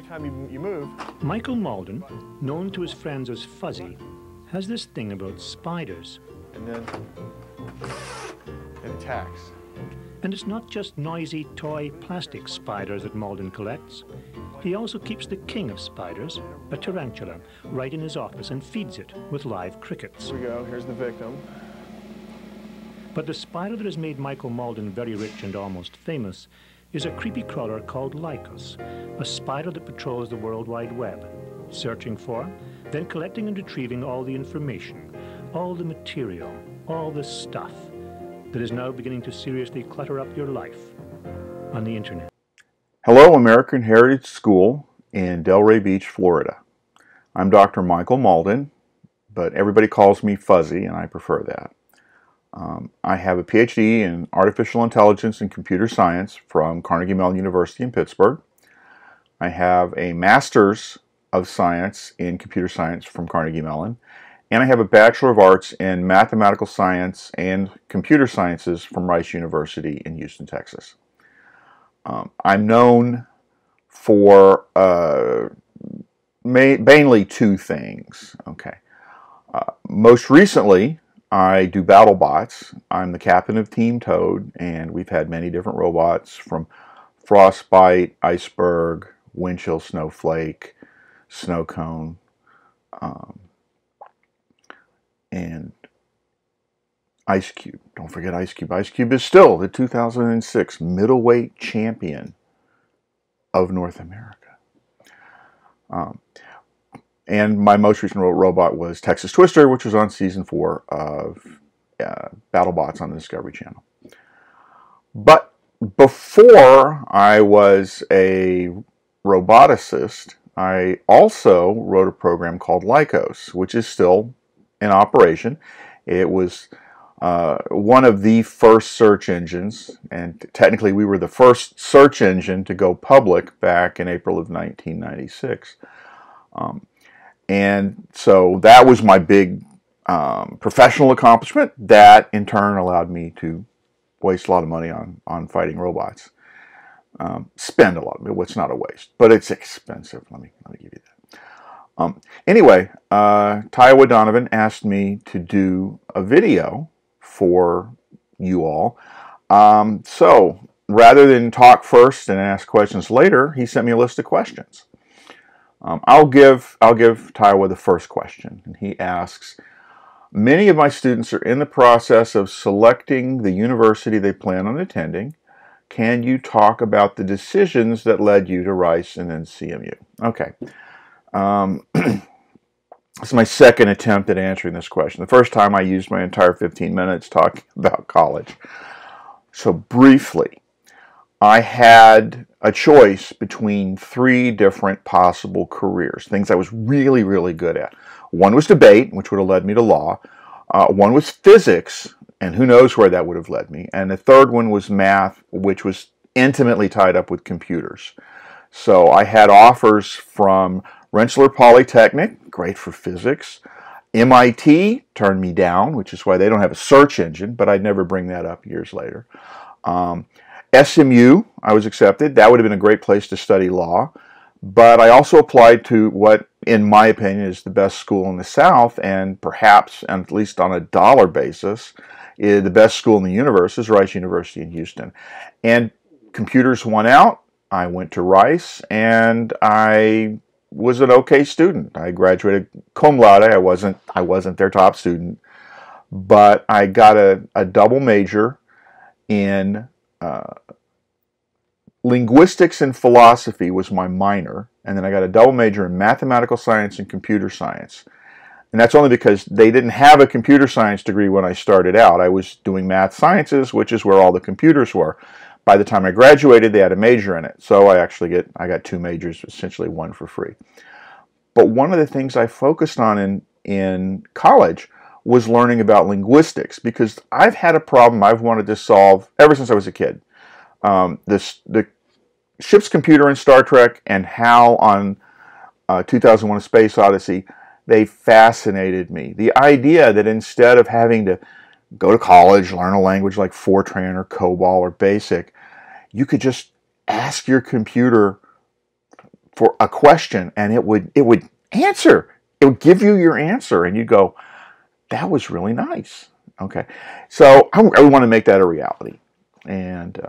time you move. Michael Malden, known to his friends as Fuzzy, has this thing about spiders. And then it attacks. And it's not just noisy toy plastic spiders that Malden collects. He also keeps the king of spiders, a tarantula, right in his office and feeds it with live crickets. Here we go, here's the victim. But the spider that has made Michael Malden very rich and almost famous is a creepy crawler called Lykos, a spider that patrols the World Wide Web, searching for, then collecting and retrieving all the information, all the material, all the stuff that is now beginning to seriously clutter up your life on the internet. Hello, American Heritage School in Delray Beach, Florida. I'm Dr. Michael Malden, but everybody calls me Fuzzy, and I prefer that. I have a PhD in Artificial Intelligence and Computer Science from Carnegie Mellon University in Pittsburgh. I have a Master's of Science in Computer Science from Carnegie Mellon, and I have a Bachelor of Arts in Mathematical Science and Computer Sciences from Rice University in Houston, Texas. I'm known for mainly two things. Okay. Most recently, I do BattleBots. I'm the captain of Team Toad, and we've had many different robots from Frostbite, Iceberg, Windchill Snowflake, Snow Cone, and Ice Cube. Don't forget Ice Cube. Ice Cube is still the 2006 middleweight champion of North America. And my most recent robot was Texas Twister, which was on season 4 of BattleBots on the Discovery Channel. But before I was a roboticist, I also wrote a program called Lykos, which is still in operation. It was one of the first search engines, and technically we were the first search engine to go public back in April of 1996. And so that was my big professional accomplishment. That in turn allowed me to waste a lot of money on fighting robots. Spend a lot of it. Well, it's not a waste, but it's expensive. Let me give you that. Anyway, Taiowa Donovan asked me to do a video for you all. So rather than talk first and ask questions later, he sent me a list of questions. I'll give Taiowa the first question, and he asks, many of my students are in the process of selecting the university they plan on attending. Can you talk about the decisions that led you to Rice and then CMU? Okay. This is my second attempt at answering this question. The first time I used my entire 15 minutes talking about college. So briefly, I had a choice between 3 different possible careers, things I was really, really good at. One was debate, which would have led me to law. One was physics, and who knows where that would have led me. And the third one was math, which was intimately tied up with computers. So I had offers from Rensselaer Polytechnic, great for physics. MIT turned me down, which is why they don't have a search engine, but I'd never bring that up years later. SMU, I was accepted. That would have been a great place to study law. But I also applied to what, in my opinion, is the best school in the South, and perhaps, and at least on a dollar basis, the best school in the universe is Rice University in Houston. And computers won out. I went to Rice, and I was an okay student. I graduated cum laude. I wasn't their top student, but I got a double major in linguistics and philosophy was my minor, and then I got a double major in mathematical science and computer science. And that's only because they didn't have a computer science degree when I started out. I was doing math sciences, which is where all the computers were. By the time I graduated, they had a major in it. So I got 2 majors, essentially one for free. But one of the things I focused on in college was learning about linguistics, because I've had a problem I've wanted to solve ever since I was a kid. The ship's computer in Star Trek and HAL on 2001: A Space Odyssey, they fascinated me. The idea that instead of having to go to college, learn a language like Fortran or COBOL or BASIC, you could just ask your computer for a question, and it would answer. It would give you your answer, and you go, that was really nice. Okay, so I want to make that a reality, and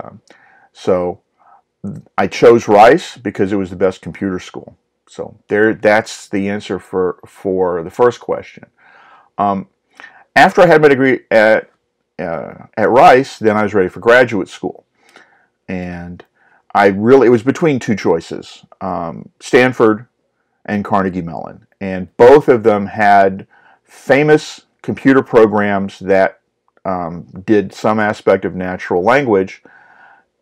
so I chose Rice because it was the best computer school. So that's the answer for the first question. After I had my degree at Rice, then I was ready for graduate school, and it was between two choices, Stanford and Carnegie Mellon, and both of them had famous computer programs that did some aspect of natural language,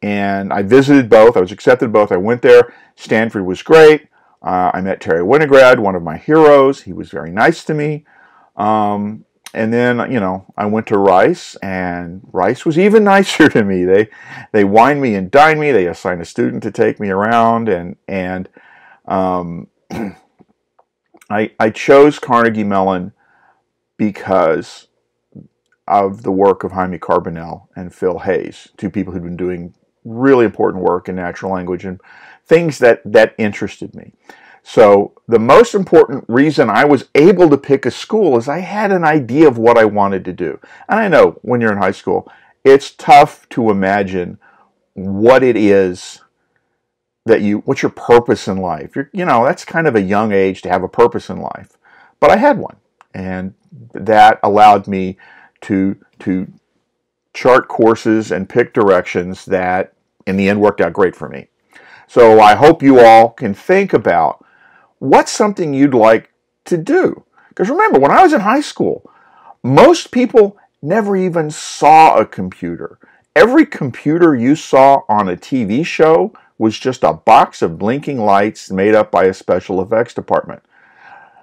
and I visited both. I was accepted both. I went there. Stanford was great. I met Terry Winograd, one of my heroes. He was very nice to me. And then, I went to Rice, and Rice was even nicer to me. They wined me and dined me. They assigned a student to take me around, and I chose Carnegie Mellon because of the work of Jaime Carbonell and Phil Hayes, two people who'd been doing really important work in natural language and things that interested me. So the most important reason I was able to pick a school is I had an idea of what I wanted to do. And I know when you're in high school, it's tough to imagine what it is what's your purpose in life. That's kind of a young age to have a purpose in life. But I had one, and that allowed me to chart courses and pick directions that in the end worked out great for me. So I hope you all can think about what's something you'd like to do. Because remember, when I was in high school, most people never even saw a computer. Every computer you saw on a TV show was just a box of blinking lights made up by a special effects department.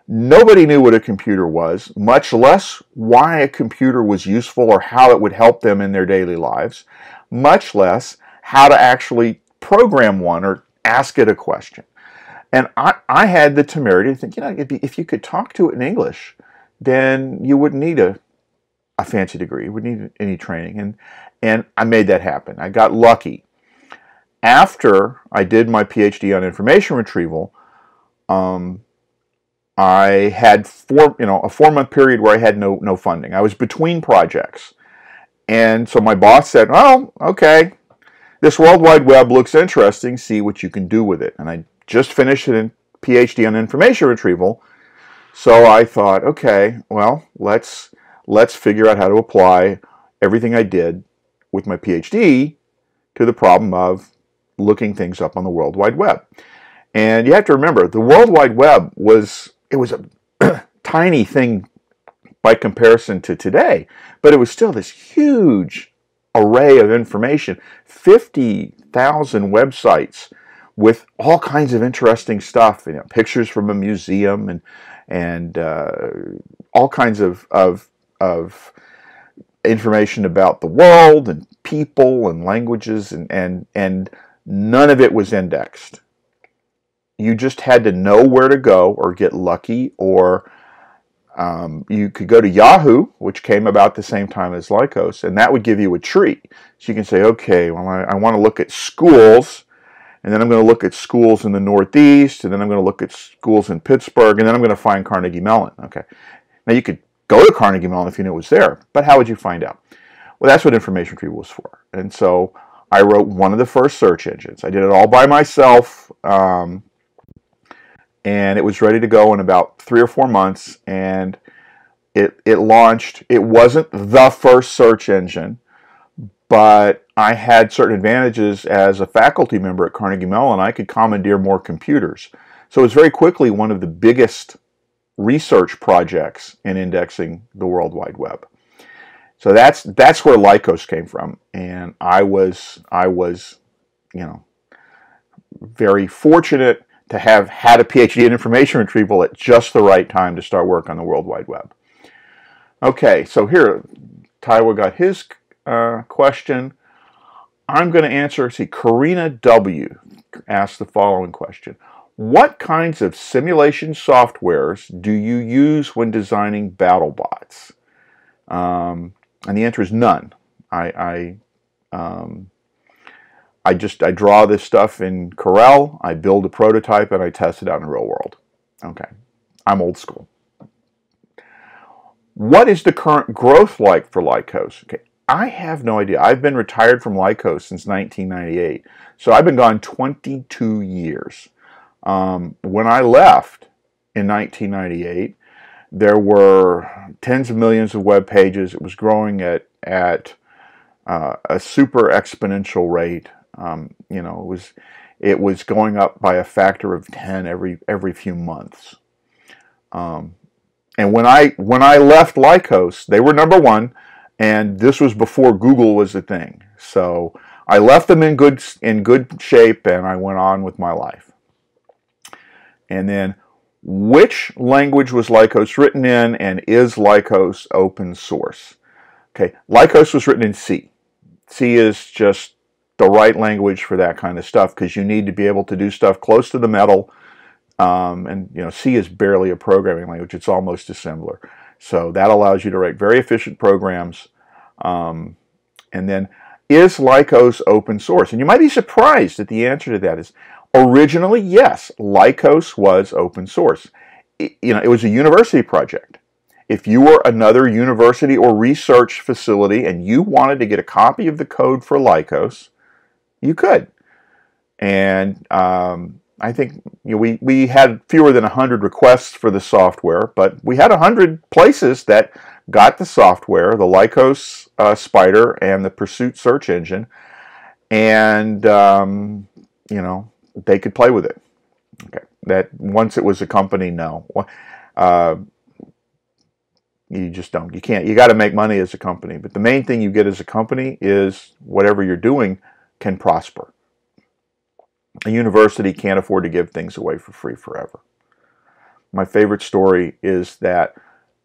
Nobody knew what a computer was, much less why a computer was useful or how it would help them in their daily lives, much less how to actually program one or ask it a question. And I had the temerity to think, if you could talk to it in English, then you wouldn't need a fancy degree. You wouldn't need any training. And I made that happen. I got lucky. After I did my PhD on information retrieval, I had a 4-month period where I had no funding. I was between projects. And so my boss said, oh, okay, this World Wide Web looks interesting. See what you can do with it. And I just finished a PhD on information retrieval. So I thought, okay, well, let's figure out how to apply everything I did with my PhD to the problem of looking things up on the World Wide Web. And you have to remember, the World Wide Web was a tiny thing by comparison to today, but it was still this huge array of information, 50,000 websites with all kinds of interesting stuff, pictures from a museum and all kinds of information about the world and people and languages, and none of it was indexed. You just had to know where to go or get lucky, or you could go to Yahoo, which came about the same time as Lykos, and that would give you a tree. So you can say, okay, well, I want to look at schools, and then I'm going to look at schools in the Northeast, and then I'm going to look at schools in Pittsburgh, and then I'm going to find Carnegie Mellon. Okay. Now you could go to Carnegie Mellon if you knew it was there, but how would you find out? Well, that's what information retrieval was for. And so I wrote one of the first search engines. I did it all by myself, and it was ready to go in about 3 or 4 months, and it launched. It wasn't the first search engine, but I had certain advantages as a faculty member at Carnegie Mellon. I could commandeer more computers. So it was very quickly one of the biggest research projects in indexing the World Wide Web. So that's where Lykos came from, and I was very fortunate to have had a PhD in information retrieval at just the right time to start work on the World Wide Web. Okay, so here, Taiowa got his question. I'm going to answer, Karina W. asked the following question. What kinds of simulation softwares do you use when designing BattleBots? And the answer is none. I draw this stuff in Corel, I build a prototype, and I test it out in the real world. Okay, I'm old school. What is the current growth like for Lykos? Okay, I have no idea. I've been retired from Lykos since 1998, so I've been gone 22 years. When I left in 1998, there were tens of millions of web pages. It was growing at a super exponential rate. You know, it was going up by a factor of 10 every few months. And when I left Lykos, they were number one, and this was before Google was a thing. So I left them in good shape, and I went on with my life. And then, which language was Lykos written in, and is Lykos open source? Okay, Lykos was written in C. C is just the right language for that kind of stuff, because you need to be able to do stuff close to the metal. And you know, C is barely a programming language; it's almost assembler. So that allows you to write very efficient programs. And then, is Lykos open source? And you might be surprised that the answer to that is originally yes. Lykos was open source. You know, it was a university project. If you were another university or research facility and you wanted to get a copy of the code for Lykos, you could. And I think, you know, we had fewer than 100 requests for the software, but we had 100 places that got the software, the Lykos Spider and the Pursuit search engine, and you know, they could play with it. Okay, that once it was a company, no, you just don't. You can't. You got to make money as a company, but the main thing you get as a company is whatever you're doing can prosper. A university can't afford to give things away for free forever. My favorite story is that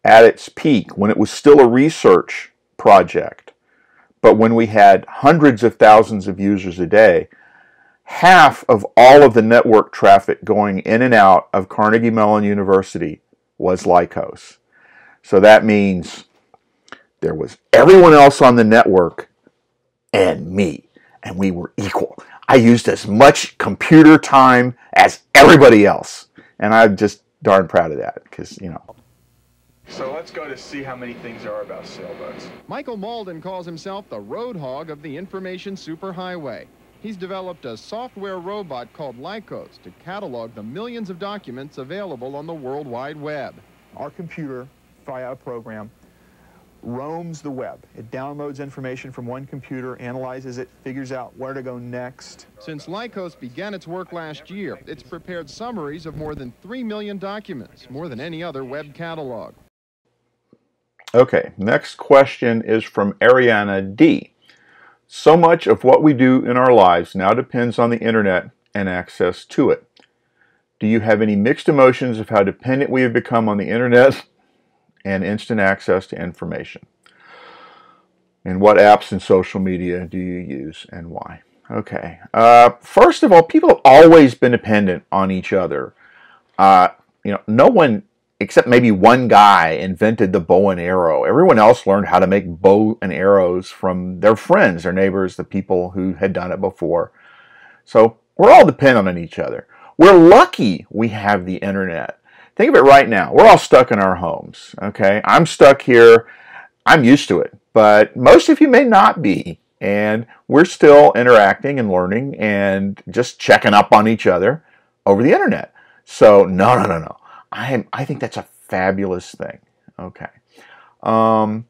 at its peak, when it was still a research project, but when we had hundreds of thousands of users a day, half of all of the network traffic going in and out of Carnegie Mellon University was Lykos. So that means there was everyone else on the network and me, and we were equal. I used as much computer time as everybody else, and I'm just darn proud of that, because, you know. So let's go to see how many things there are about sailboats. Michael Malden calls himself the road hog of the information superhighway. He's developed a software robot called Lykos to catalog the millions of documents available on the World Wide Web. Our computer, via a program, roams the web. It downloads information from one computer, analyzes it, figures out where to go next. Since Lykos began its work last year, it's prepared summaries of more than 3 million documents, more than any other web catalog. Okay, next question is from Ariana D. So much of what we do in our lives now depends on the internet and access to it. Do you have any mixed emotions of how dependent we have become on the internet and instant access to information? And what apps and social media do you use and why? Okay. First of all, people have always been dependent on each other. You know, no one except maybe one guy invented the bow and arrow. Everyone else learned how to make bow and arrows from their friends, their neighbors, the people who had done it before. So we're all dependent on each other. We're lucky we have the internet. Think of it right now. We're all stuck in our homes, okay? I'm stuck here. I'm used to it, but most of you may not be. And we're still interacting and learning and just checking up on each other over the internet. So no. I think that's a fabulous thing. Okay. We're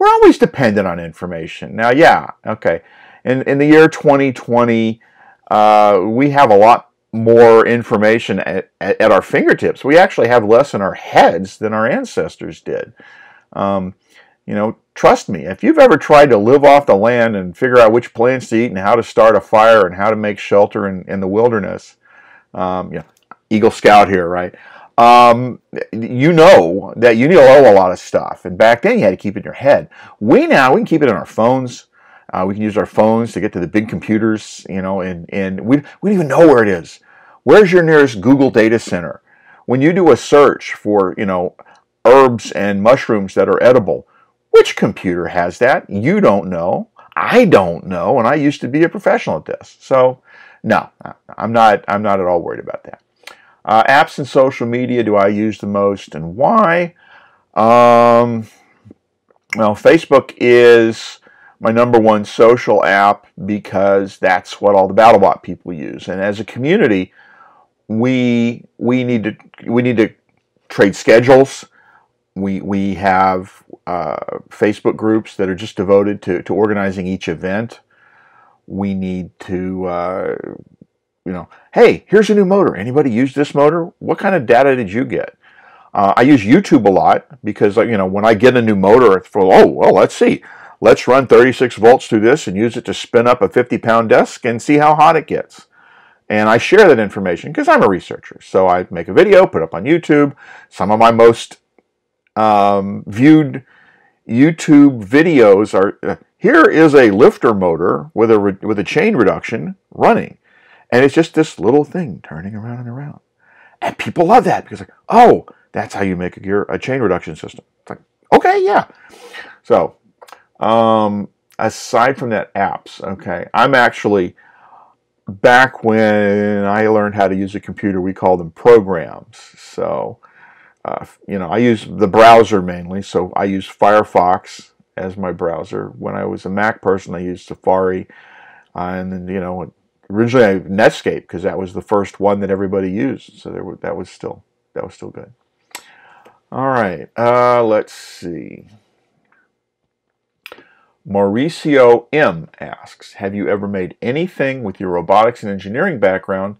always dependent on information. Now, yeah, okay. In the year 2020, we have a lot more information at our fingertips. We actually have less in our heads than our ancestors did. You know, trust me, if you've ever tried to live off the land and figure out which plants to eat and how to start a fire and how to make shelter in the wilderness, yeah, Eagle Scout here, right? You know that you know a lot of stuff. And back then you had to keep it in your head. We can keep it in our phones. We can use our phones to get to the big computers, you know, and we don't even know where it is. Where's your nearest Google data center? When you do a search for, you know, herbs and mushrooms that are edible, which computer has that? You don't know. I don't know, and I used to be a professional at this. So, no, I'm not at all worried about that. Apps and social media do I use the most, and why? Well, Facebook is my #1 social app because that's what all the BattleBot people use. And as a community, we need to trade schedules. We have Facebook groups that are just devoted to organizing each event. We need to, hey, here's a new motor. Anybody use this motor? What kind of data did you get? I use YouTube a lot because, when I get a new motor, let's see. Let's run 36 volts through this and use it to spin up a 50-pound desk and see how hot it gets. And I share that information because I'm a researcher. So I make a video, put it up on YouTube. Some of my most viewed YouTube videos are, here is a lifter motor with a chain reduction running. And it's just this little thing turning around and around. And people love that because, oh, that's how you make a chain reduction system. It's like, okay, yeah. So, aside from that, apps, okay, I'm actually, back when I learned how to use a computer, we call them programs. So, I use the browser mainly, so I use Firefox as my browser. When I was a Mac person, I used Safari, and then, originally I had Netscape because that was the first one that everybody used. So that was still good. All right, let's see. Mauricio M. asks, have you ever made anything with your robotics and engineering background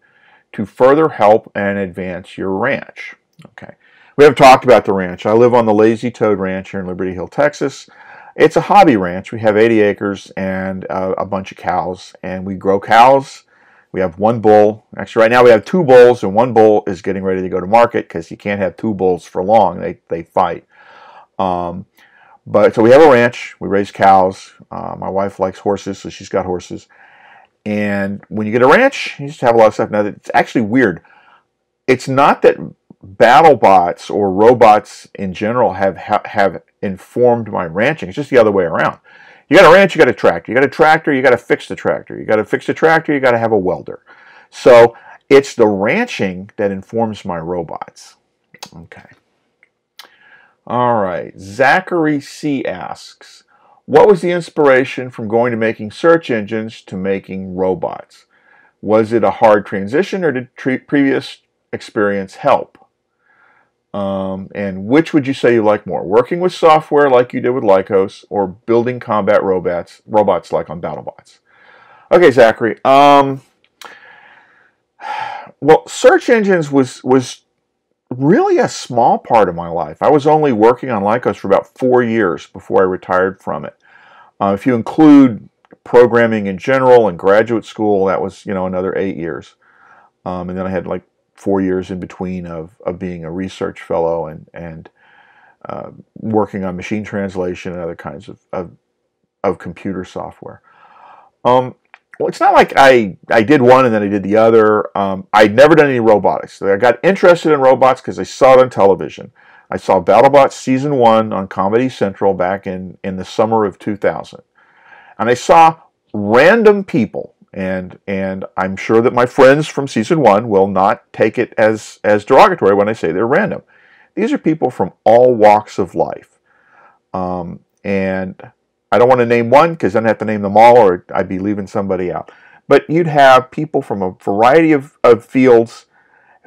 to further help and advance your ranch? Okay. We haven't talked about the ranch. I live on the Lazy Toad Ranch here in Liberty Hill, Texas. It's a hobby ranch. We have 80 acres and a bunch of cows, and we grow cows. We have one bull. Actually, right now we have 2 bulls, and one bull is getting ready to go to market because you can't have 2 bulls for long. They fight. So we have a ranch. We raise cows. My wife likes horses, so she's got horses. And when you get a ranch, you just have a lot of stuff. Now, it's actually weird. It's not that BattleBots or robots in general have informed my ranching. It's just the other way around. You got a ranch, you got a tractor. You got a tractor, you got to fix the tractor. You got to fix the tractor, you got to have a welder. So it's the ranching that informs my robots. Okay. All right. Zachary C. asks, what was the inspiration from going to making search engines to making robots? Was it a hard transition, or did previous experience help? And which would you say you like more? Working with software like you did with Lykos, or building combat robots like on BattleBots? Okay, Zachary. Well, search engines was really a small part of my life. I was only working on Lykos for about 4 years before I retired from it. If you include programming in general and graduate school, that was another 8 years. And then I had like 4 years in between of being a research fellow and working on machine translation and other kinds of computer software. Well, it's not like I did one and then I did the other. I'd never done any robotics. So I got interested in robots because I saw it on television. I saw BattleBots Season 1 on Comedy Central back in the summer of 2000. And I saw random people. And I'm sure that my friends from Season 1 will not take it as derogatory when I say they're random. These are people from all walks of life. And I don't want to name one because then I have to name them all or I'd be leaving somebody out. But you'd have people from a variety of fields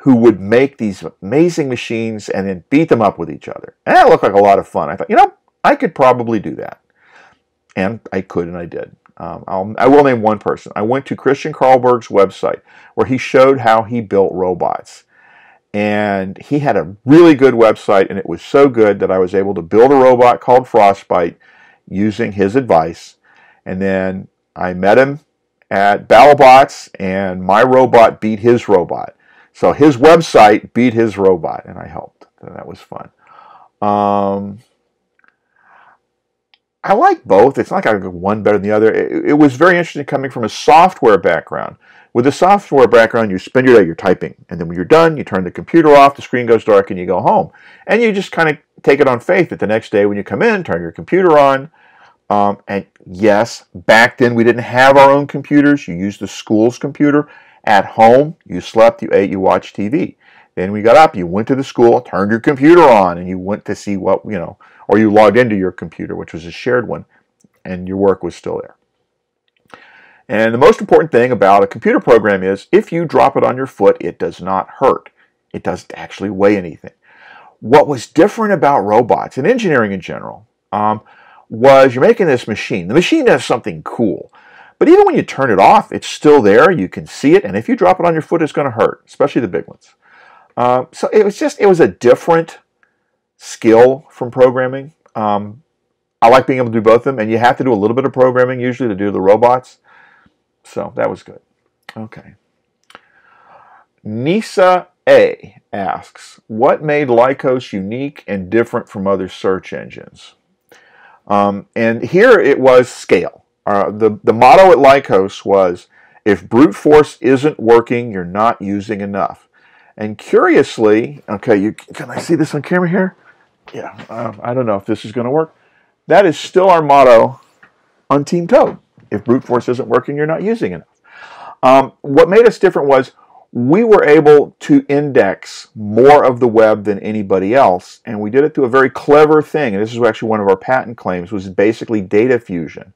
who would make these amazing machines and then beat them up with each other. And that looked like a lot of fun. I thought, I could probably do that. And I could, and I did. I will name one person. I went to Christian Carlberg's website where he showed how he built robots. And he had a really good website, and it was so good that I was able to build a robot called Frostbite using his advice. And then I met him at BattleBots, and my robot beat his robot. So his website beat his robot, and I helped. So that was fun. I like both. It's not like I go one better than the other. It was very interesting coming from a software background. With a software background, you spend your day, you're typing. And then when you're done, you turn the computer off, the screen goes dark, and you go home. And you just kind of take it on faith that the next day when you come in, turn your computer on, And yes, back then we didn't have our own computers. You used the school's computer. At home, you slept, you ate, you watched TV. Then we got up, you went to the school, turned your computer on, and you went to see what, or you logged into your computer, which was a shared one, and your work was still there. And the most important thing about a computer program is if you drop it on your foot, it does not hurt. It doesn't actually weigh anything. What was different about robots and engineering in general was you're making this machine. The machine does something cool. But even when you turn it off, it's still there. You can see it. And if you drop it on your foot, it's going to hurt, especially the big ones. So it was a different skill from programming. I like being able to do both of them. And you have to do a little bit of programming usually to do the robots. So that was good. Okay. Nisa A asks, what made Lykos unique and different from other search engines? And here it was scale. The motto at Lykos was, if brute force isn't working, you're not using enough. And curiously, okay, can I see this on camera here? Yeah, I don't know if this is going to work. That is still our motto on Team Toad. If brute force isn't working, you're not using enough. What made us different was we were able to index more of the web than anybody else, and we did it through a very clever thing, and this is actually one of our patent claims, was basically data fusion.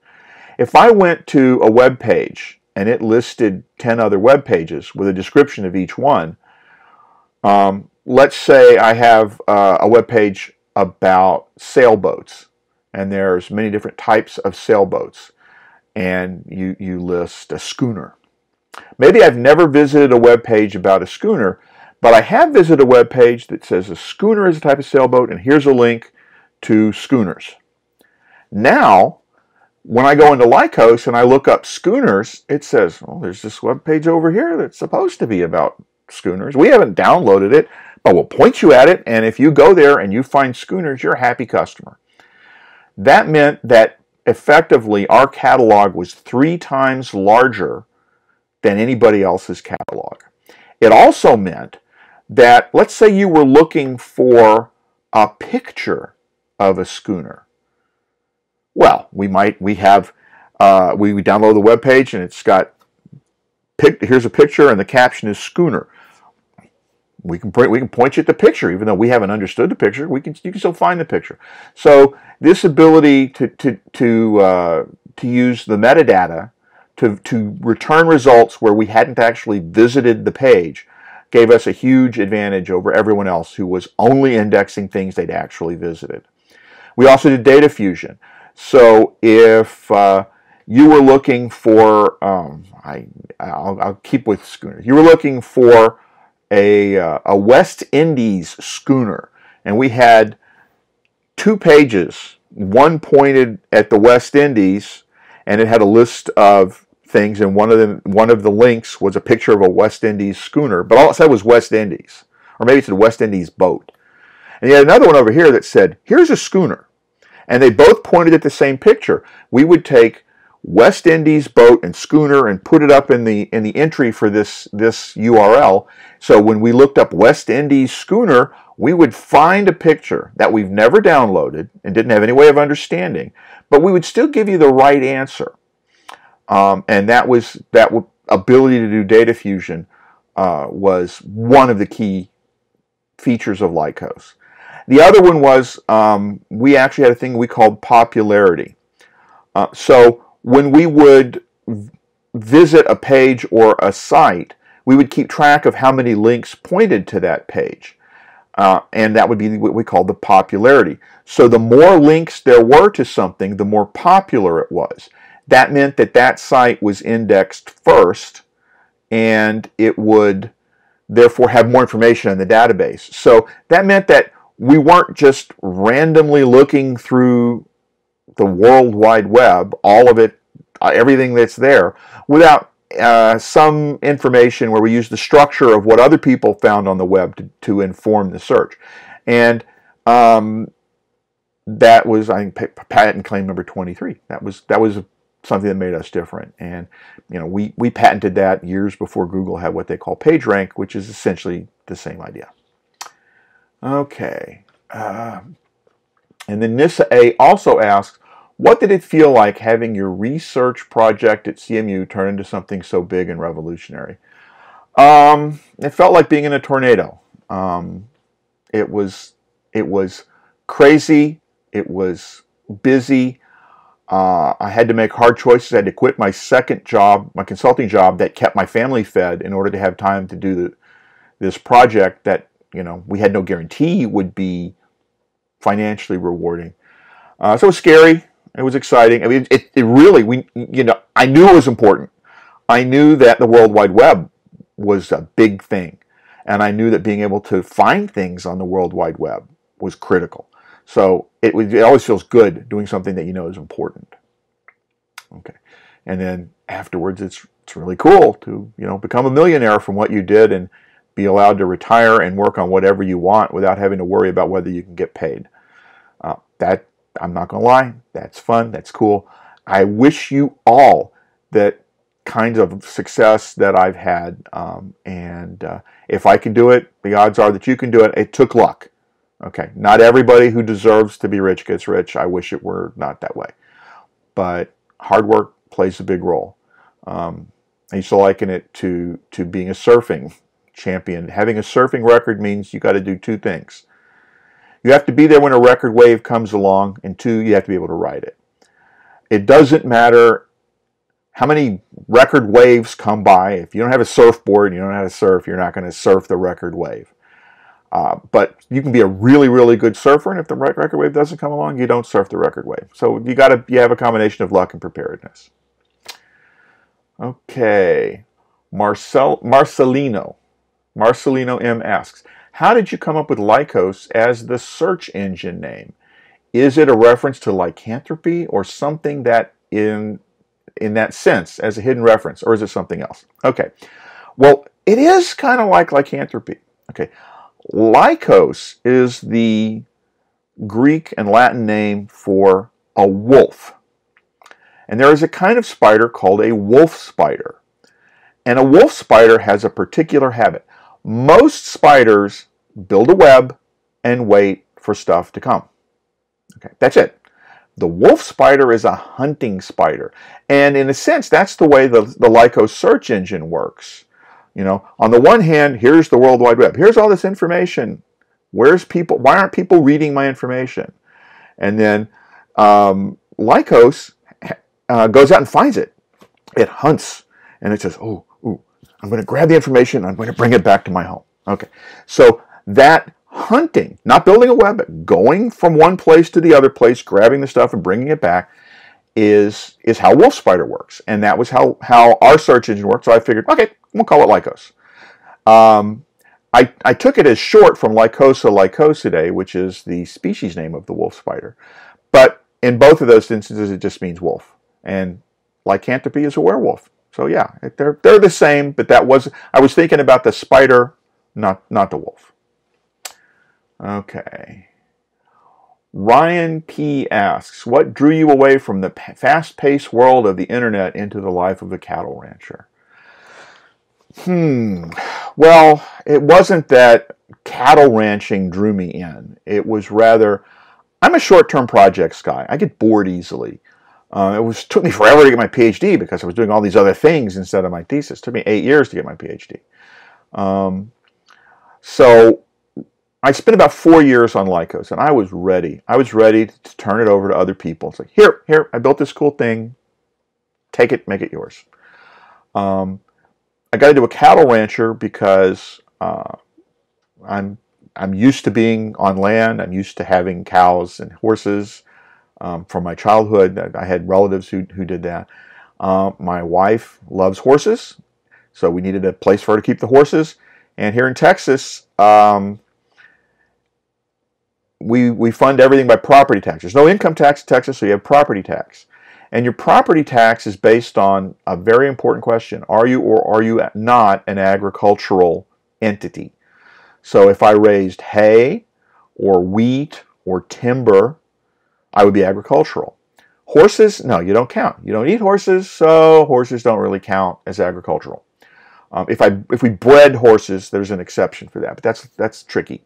If I went to a web page and it listed 10 other web pages with a description of each one, let's say I have a web page about sailboats, and there's many different types of sailboats, and you list a schooner. Maybe I've never visited a web page about a schooner, but I have visited a web page that says a schooner is a type of sailboat, and here's a link to schooners. Now, when I go into Lykos and I look up schooners, it says, oh, there's this web page over here that's supposed to be about schooners. We haven't downloaded it, but we'll point you at it, and if you go there and you find schooners, you're a happy customer. That meant that effectively our catalog was 3 times larger than anybody else's catalog. It also meant that, let's say you were looking for a picture of a schooner. Well, we download the web page and it's got, here's a picture and the caption is schooner. We can point you at the picture, even though we haven't understood the picture. You can still find the picture. So this ability to use the metadata to return results where we hadn't actually visited the page gave us a huge advantage over everyone else who was only indexing things they'd actually visited. We also did data fusion. So if you were looking for, I'll keep with schooners. You were looking for a West Indies schooner, and we had 2 pages, one pointed at the West Indies, and it had a list of things, and one of the links was a picture of a West Indies schooner, but all it said was West Indies, or maybe it said West Indies boat. And you had another one over here that said, here's a schooner, and they both pointed at the same picture. We would take West Indies boat and schooner and put it up in the entry for this URL. So when we looked up West Indies schooner, we would find a picture that we've never downloaded and didn't have any way of understanding, but we would still give you the right answer. And that ability to do data fusion was one of the key features of Lykos. The other one was we actually had a thing we called popularity. So when we would visit a page or a site, we would keep track of how many links pointed to that page. And that would be what we call the popularity. So the more links there were to something, the more popular it was. That meant that that site was indexed first, and it would therefore have more information in the database. So that meant that we weren't just randomly looking through the World Wide Web, all of it, everything that's there, without some information where we used the structure of what other people found on the web to inform the search. And that was, I think, patent claim number 23. That was something that made us different. And we patented that years before Google had what they call PageRank, which is essentially the same idea. Okay. And then Nissa A also asks, What did it feel like having your research project at CMU turn into something so big and revolutionary? It felt like being in a tornado. It was crazy. It was busy. I had to make hard choices. I had to quit my second job, my consulting job that kept my family fed, in order to have time to do this project that, you know, we had no guarantee would be financially rewarding. So it was scary. It was exciting. I mean, it really, I knew it was important. I knew that the World Wide Web was a big thing. And I knew that being able to find things on the World Wide Web was critical. So it always feels good doing something that you know is important. Okay. And then afterwards, it's really cool to, become a millionaire from what you did and be allowed to retire and work on whatever you want without having to worry about whether you can get paid. That, I'm not going to lie, that's fun, that's cool. I wish you all that kinds of success that I've had. If I can do it, the odds are that you can do it. It took luck. Okay, not everybody who deserves to be rich gets rich. I wish it were not that way. But hard work plays a big role. I used to liken it to being a surfing champion. Having a surfing record means you got to do two things. You have to be there when a record wave comes along, and two, you have to be able to ride it. It doesn't matter how many record waves come by. If you don't have a surfboard and you don't know how to surf, you're not going to surf the record wave. But you can be a really, really good surfer, and if the record wave doesn't come along, you don't surf the record wave. So you have a combination of luck and preparedness. Okay, Marcelino M asks, how did you come up with Lykos as the search engine name? Is it a reference to lycanthropy or something that in that sense as a hidden reference, or is it something else? Okay, well, it is kind of like lycanthropy. Okay, Lykos is the Greek and Latin name for a wolf. And there is a kind of spider called a wolf spider. And a wolf spider has a particular habit. Most spiders build a web and wait for stuff to come. Okay, that's it. The wolf spider is a hunting spider. And in a sense, that's the way the Lykos search engine works. On the one hand, here's the World Wide Web. Here's all this information. Why aren't people reading my information? And then Lykos goes out and finds it. It hunts. And it says, ooh, I'm going to grab the information. I'm going to bring it back to my home. Okay. So that hunting, not building a web, but going from one place to the other place, grabbing the stuff and bringing it back, is how wolf spider works. And that was how our search engine worked. So I figured, okay, we'll call it Lykos. I took it as short from Lycosa lycosidae, which is the species name of the wolf spider. But in both of those instances, it just means wolf. And lycanthropy is a werewolf. So yeah, they're the same, but I was thinking about the spider, not the wolf. Okay. Ryan P. asks, what drew you away from the fast-paced world of the internet into the life of a cattle rancher? Well, it wasn't that cattle ranching drew me in. It was rather, I'm a short-term projects guy. I get bored easily. It took me forever to get my PhD because I was doing all these other things instead of my thesis. It took me 8 years to get my PhD. So I spent about 4 years on Lykos, and I was ready. I was ready to turn it over to other people. It's like, here, I built this cool thing. Take it, make it yours. I got into a cattle rancher because I'm used to being on land. I'm used to having cows and horses. From my childhood, I had relatives who did that. My wife loves horses, so we needed a place for her to keep the horses. And here in Texas, we fund everything by property tax. There's no income tax in Texas, so you have property tax. And your property tax is based on a very important question. Are you or are you not an agricultural entity? So if I raised hay or wheat or timber, I would be agricultural. Horses, no, you don't count. You don't eat horses, so horses don't really count as agricultural. If we bred horses, there's an exception for that, but that's tricky.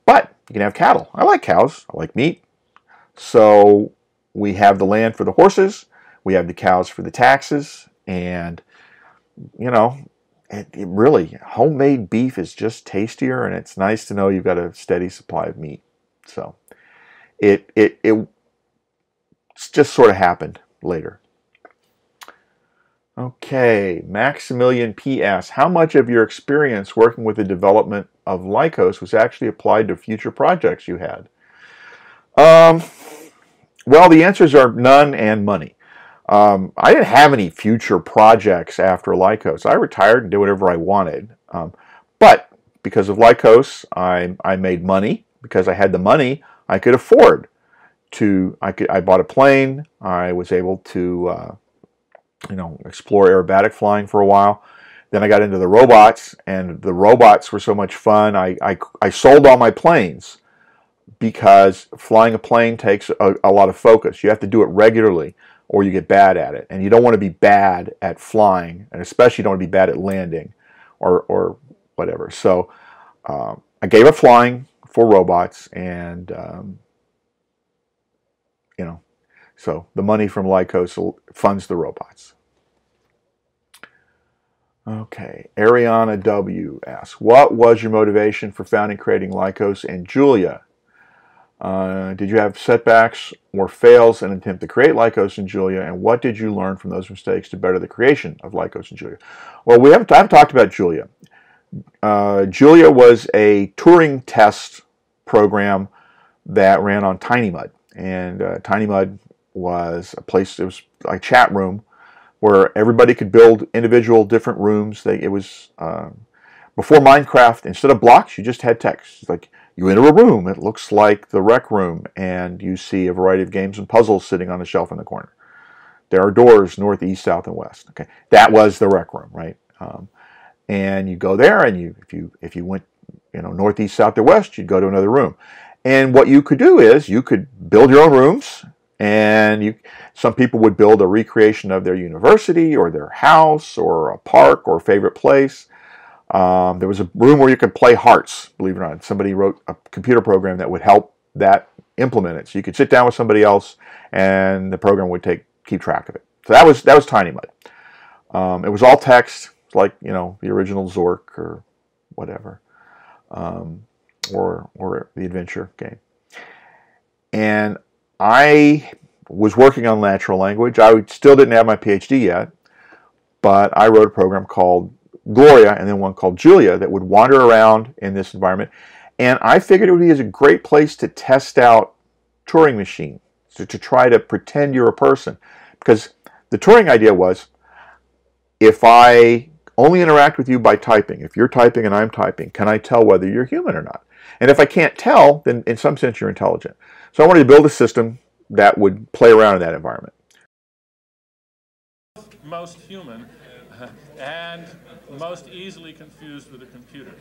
But you can have cattle. I like cows. I like meat. So we have the land for the horses, we have the cows for the taxes, and, you know, it really, homemade beef is just tastier, and it's nice to know you've got a steady supply of meat. So it just sort of happened later. Okay, Maximilian P.S. How much of your experience working with the development of Lykos was actually applied to future projects you had? Well, the answers are none and money. I didn't have any future projects after Lykos. I retired and did whatever I wanted. But because of Lykos, I made money. Because I had the money, I could afford to. I bought a plane. I was able to explore aerobatic flying for a while. Then I got into the robots, and the robots were so much fun. I sold all my planes because flying a plane takes a lot of focus. You have to do it regularly, or you get bad at it. And you don't want to be bad at flying, and especially you don't want to be bad at landing or whatever. So I gave up flying for robots, and so the money from Lykos funds the robots. Okay, Ariana W. asks, what was your motivation for founding, creating Lykos and Julia? Did you have setbacks or fails in an attempt to create Lykos and Julia, and what did you learn from those mistakes to better the creation of Lykos and Julia? Well, I haven't talked about Julia. Julia was a Turing test program that ran on TinyMud, and TinyMud was a place, it was a chat room where everybody could build individual different rooms. It was, before Minecraft, instead of blocks, you just had text. It's like, you enter a room, it looks like the rec room, and you see a variety of games and puzzles sitting on a shelf in the corner. There are doors north, east, south, and west. Okay, that was the rec room, right? And you go there, and if you went, north, east, south, or west, you'd go to another room. And what you could do is you could build your own rooms, and some people would build a recreation of their university or their house or a park or favorite place. There was a room where you could play hearts, believe it or not. Somebody wrote a computer program that would help that implement it. So you could sit down with somebody else, and the program would keep track of it. So that was TinyMud. It was all text, like the original Zork or whatever, or the adventure game. And I was working on natural language. I still didn't have my PhD yet, but I wrote a program called Gloria and then one called Julia that would wander around in this environment. And I figured it would be a great place to test out Turing machine, to try to pretend you're a person. Because the Turing idea was, if I only interact with you by typing, if you're typing and I'm typing, can I tell whether you're human or not? And if I can't tell, then in some sense you're intelligent. So I wanted to build a system that would play around in that environment. Most human and most easily confused with a computer.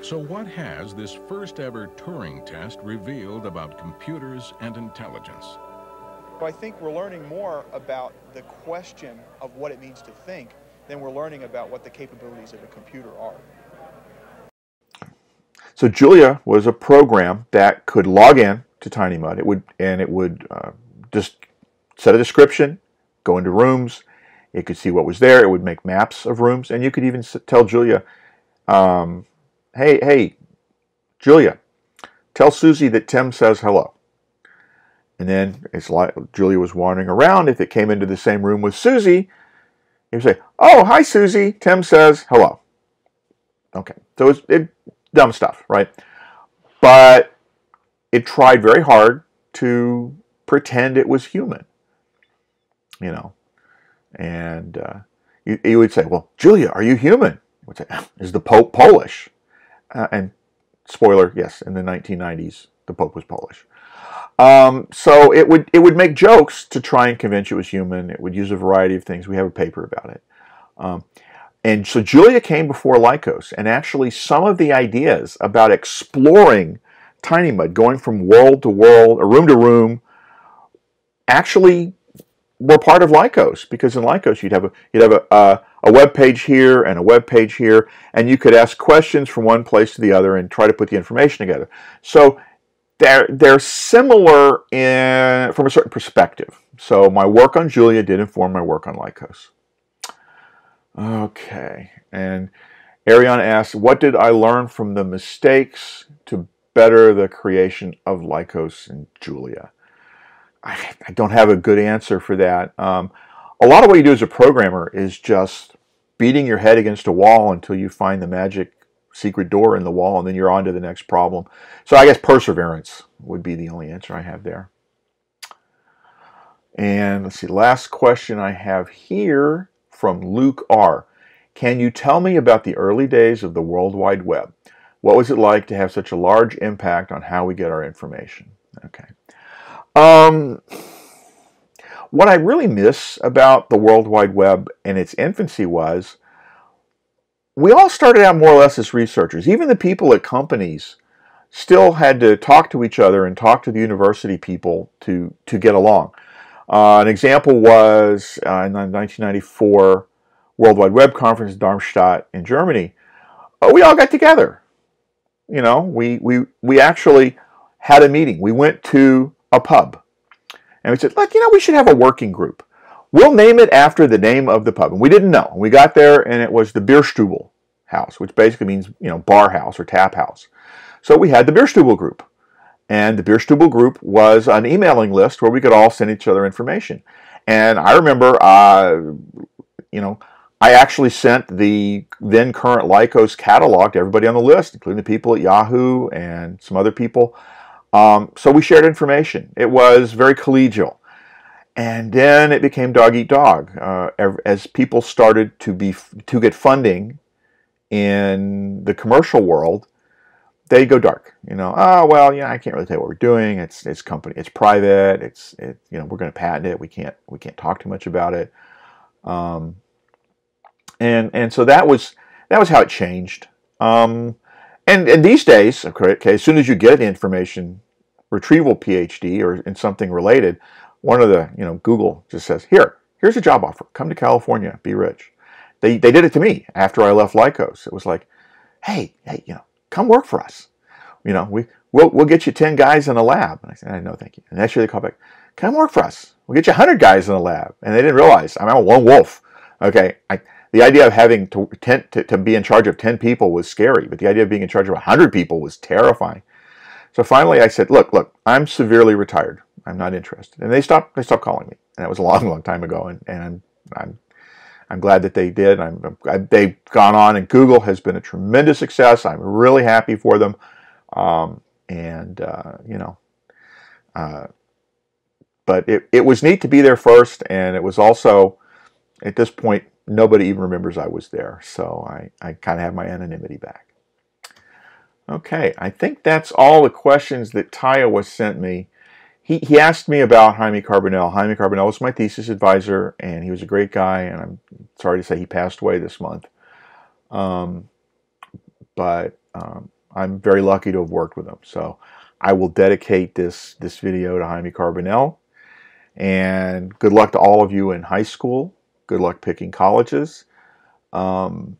So what has this first ever Turing test revealed about computers and intelligence? I think we're learning more about the question of what it means to think than we're learning about what the capabilities of a computer are. So Julia was a program that could log in to TinyMud. It would just set a description, go into rooms. It could see what was there. It would make maps of rooms, and you could even tell Julia, "Hey, Julia, tell Susie that Tim says hello." And then it's like Julia was wandering around. If it came into the same room with Susie, it would say, "Oh, hi, Susie. Tim says hello." Okay, so it's dumb stuff, right? But it tried very hard to pretend it was human, And you would say, "Well, Julia, are you human?" I would say, "Is the Pope Polish?" And spoiler, yes, in the 1990s, the Pope was Polish. So it would make jokes to try and convince you it was human. It would use a variety of things. We have a paper about it. And so Julia came before Lykos, and actually some of the ideas about exploring TinyMud, going from world to world, or room to room, actually were part of Lykos, because in Lykos you'd have a web page here and a web page here, and you could ask questions from one place to the other and try to put the information together. So they're similar from a certain perspective. So my work on Julia did inform my work on Lykos. Okay, and Ariana asks, what did I learn from the mistakes to better the creation of Lykos and Julia? I don't have a good answer for that. A lot of what you do as a programmer is just beating your head against a wall until you find the magic secret door in the wall, and then you're on to the next problem. So I guess perseverance would be the only answer I have there. And let's see, last question I have here from Luke R. Can you tell me about the early days of the World Wide Web? What was it like to have such a large impact on how we get our information? Okay. What I really miss about the World Wide Web in its infancy was we all started out more or less as researchers. Even the people at companies still had to talk to each other and talk to the university people to get along. An example was in the 1994 World Wide Web Conference in Darmstadt in Germany. We all got together. You know, we actually had a meeting. We went to a pub. And we said, look, you know, we should have a working group. We'll name it after the name of the pub. And we didn't know. We got there, and it was the Bierstubel house, which basically means, you know, bar house or tap house. So we had the Bierstubel group. And the Bierstubel group was an emailing list where we could all send each other information. And I remember, you know, I actually sent the then current Lykos catalog to everybody on the list, including the people at Yahoo and some other people. So we shared information. It was very collegial. And then it became dog eat dog. As people started to get funding in the commercial world, they go dark. You know, oh well, yeah, I can't really tell you what we're doing. It's private. You know, we're going to patent it. We can't talk too much about it. And so that was how it changed. And these days, okay, as soon as you get an information retrieval PhD or in something related, one of the, you know, Google just says, here's a job offer. Come to California, be rich. They did it to me after I left Lykos. It was like, hey, you know, come work for us. You know, we'll get you 10 guys in a lab. And I said, no, thank you. And next year they called back, come work for us. We'll get you 100 guys in a lab. And they didn't realize I'm a lone wolf. Okay, the idea of having to be in charge of 10 people was scary, but the idea of being in charge of 100 people was terrifying. So finally I said, look, I'm severely retired. I'm not interested. And they stopped calling me. And that was a long, long time ago. And I'm glad that they did. They've gone on, and Google has been a tremendous success. I'm really happy for them. You know, but it was neat to be there first, and it was also, at this point, nobody even remembers I was there. So I kind of have my anonymity back. Okay, I think that's all the questions that Taiowa sent me. He asked me about Jaime Carbonell. Jaime Carbonell was my thesis advisor, and he was a great guy, and I'm sorry to say he passed away this month. But I'm very lucky to have worked with him. So I will dedicate this video to Jaime Carbonell. And good luck to all of you in high school. Good luck picking colleges. And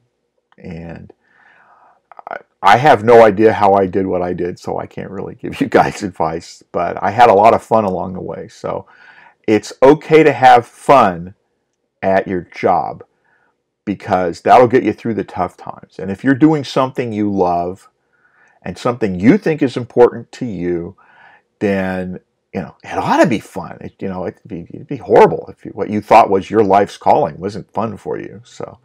I have no idea how I did what I did, so I can't really give you guys advice. But I had a lot of fun along the way. So it's okay to have fun at your job, because that'll get you through the tough times. And if you're doing something you love and something you think is important to you, then, you know, it ought to be fun. It'd be horrible if what you thought was your life's calling wasn't fun for you. So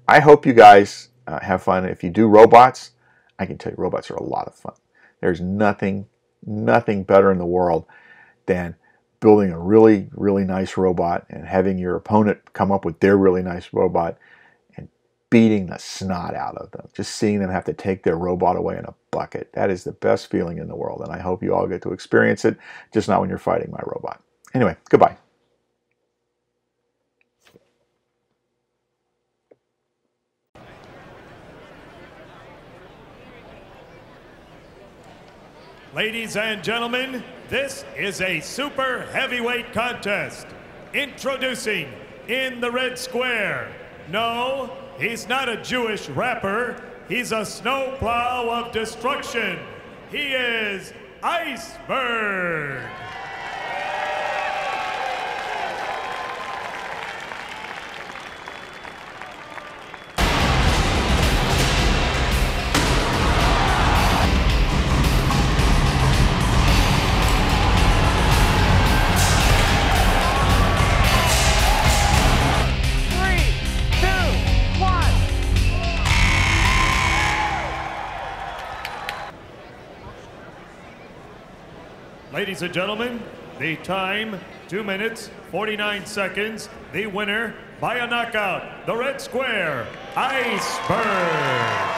I hope you guys have fun. If you do robots, I can tell you robots are a lot of fun. There's nothing better in the world than building a really, really nice robot and having your opponent come up with their really nice robot and beating the snot out of them. Just seeing them have to take their robot away in a bucket. That is the best feeling in the world, and I hope you all get to experience it, just not when you're fighting my robot. Anyway, goodbye. Ladies and gentlemen, this is a super heavyweight contest. Introducing, in the red square. No, he's not a Jewish rapper. He's a snowplow of destruction. He is Iceberg. Ladies and gentlemen, the time, 2 minutes, 49 seconds. The winner by a knockout, the red square, Iceberg.